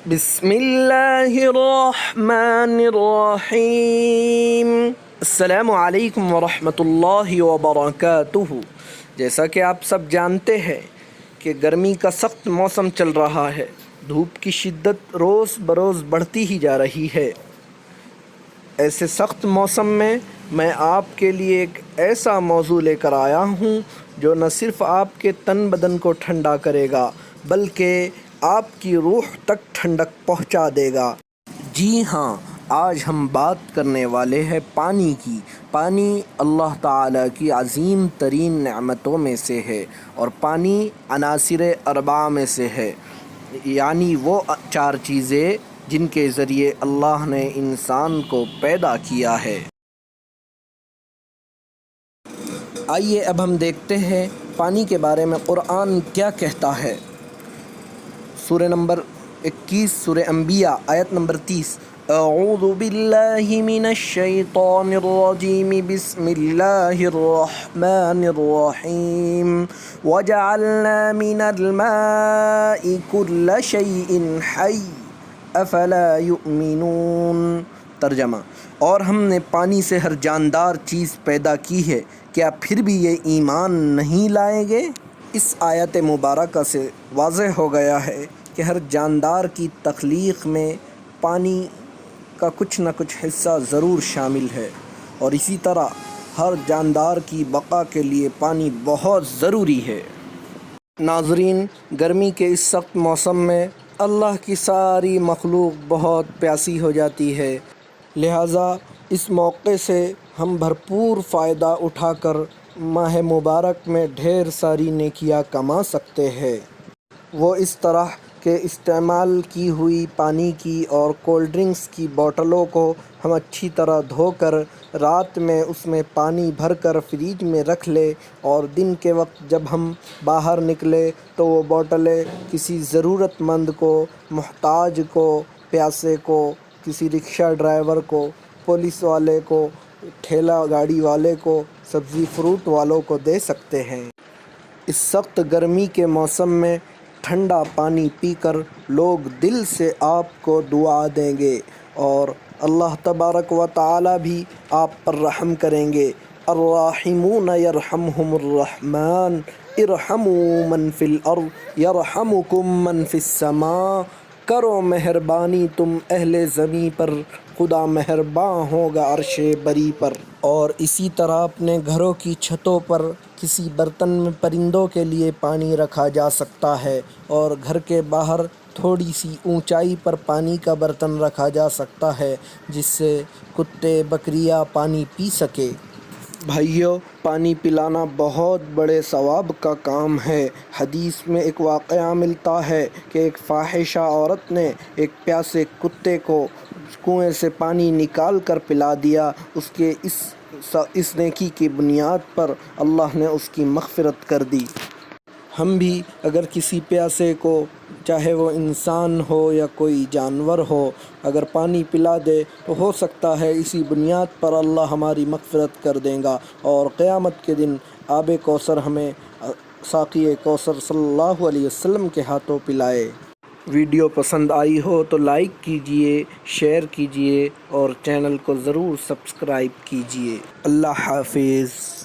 بسم اللہ الرحمن الرحیم۔ السلام علیکم ورحمۃ اللہ وبرکاتہ۔ جیسا کہ آپ سب جانتے ہیں کہ گرمی کا سخت موسم چل رہا ہے، دھوپ کی شدت روز بروز بڑھتی ہی جا رہی ہے۔ ایسے سخت موسم میں آپ کے لیے ایک ایسا موضوع لے کر آیا ہوں جو نہ صرف آپ کے تن بدن کو ٹھنڈا کرے گا بلکہ آپ کی روح تک ٹھنڈک پہنچا دے گا۔ جی ہاں، آج ہم بات کرنے والے ہیں پانی کی۔ پانی اللہ تعالیٰ کی عظیم ترین نعمتوں میں سے ہے اور پانی عناصر اربعہ میں سے ہے، یعنی وہ 4 چیزیں جن کے ذریعے اللہ نے انسان کو پیدا کیا ہے۔ آئیے اب ہم دیکھتے ہیں پانی کے بارے میں قرآن کیا کہتا ہے۔ سورہ نمبر 21 سورہ انبیاء آیت نمبر 30۔ اعوذ باللہ من الشیطان الرجیم بسم اللہ الرحمن الرحیم وجعلنا من الماء كل شیء حی افلا یؤمنون۔ ترجمہ: اور ہم نے پانی سے ہر جاندار چیز پیدا کی ہے، کیا پھر بھی یہ ایمان نہیں لائیں گے؟ اس آیت مبارکہ سے واضح ہو گیا ہے کہ ہر جاندار کی تخلیق میں پانی کا کچھ نہ کچھ حصہ ضرور شامل ہے، اور اسی طرح ہر جاندار کی بقا کے لیے پانی بہت ضروری ہے۔ ناظرین، گرمی کے اس سخت موسم میں اللہ کی ساری مخلوق بہت پیاسی ہو جاتی ہے، لہٰذا اس موقع سے ہم بھرپور فائدہ اٹھا کر ماہ مبارک میں ڈھیر ساری نیکیاں کما سکتے ہیں۔ وہ اس طرح کہ استعمال کی ہوئی پانی کی اور کولڈ ڈرنکس کی بوتلوں کو ہم اچھی طرح دھو کر رات میں اس میں پانی بھر کر فریج میں رکھ لیں، اور دن کے وقت جب ہم باہر نکلے تو وہ بوتلیں کسی ضرورت مند کو، محتاج کو، پیاسے کو، کسی رکشہ ڈرائیور کو، پولیس والے کو، ٹھیلا گاڑی والے کو، سبزی فروٹ والوں کو دے سکتے ہیں۔ اس سخت گرمی کے موسم میں ٹھنڈا پانی پی کر لوگ دل سے آپ کو دعا دیں گے اور اللہ تبارک و تعالی بھی آپ پر رحم کریں گے۔ الراحمون یرحمہم الرحمن ارحموا من فی الارض یرحمکم من فی السماء۔ کرو مہربانی تم اہل زمیں پر، خدا مہرباں ہوگا عرش بری پر۔ اور اسی طرح اپنے گھروں کی چھتوں پر کسی برتن میں پرندوں کے لیے پانی رکھا جا سکتا ہے، اور گھر کے باہر تھوڑی سی اونچائی پر پانی کا برتن رکھا جا سکتا ہے جس سے کتے بکریاں پانی پی سکے۔ بھائیو، پانی پلانا بہت بڑے ثواب کا کام ہے۔ حدیث میں ایک واقعہ ملتا ہے کہ ایک فاحشہ عورت نے ایک پیاسے کتے کو کنویں سے پانی نکال کر پلا دیا۔ اس کے اس نیکی کی بنیاد پر اللہ نے اس کی مغفرت کر دی۔ ہم بھی اگر کسی پیاسے کو، چاہے وہ انسان ہو یا کوئی جانور ہو، اگر پانی پلا دے تو ہو سکتا ہے اسی بنیاد پر اللہ ہماری مغفرت کر دے گا، اور قیامت کے دن آب کوثر ہمیں ساقی کوثر صلی اللہ علیہ وسلم کے ہاتھوں پلائے۔ ویڈیو پسند آئی ہو تو لائک کیجئے، شیئر کیجئے اور چینل کو ضرور سبسکرائب کیجئے۔ اللہ حافظ۔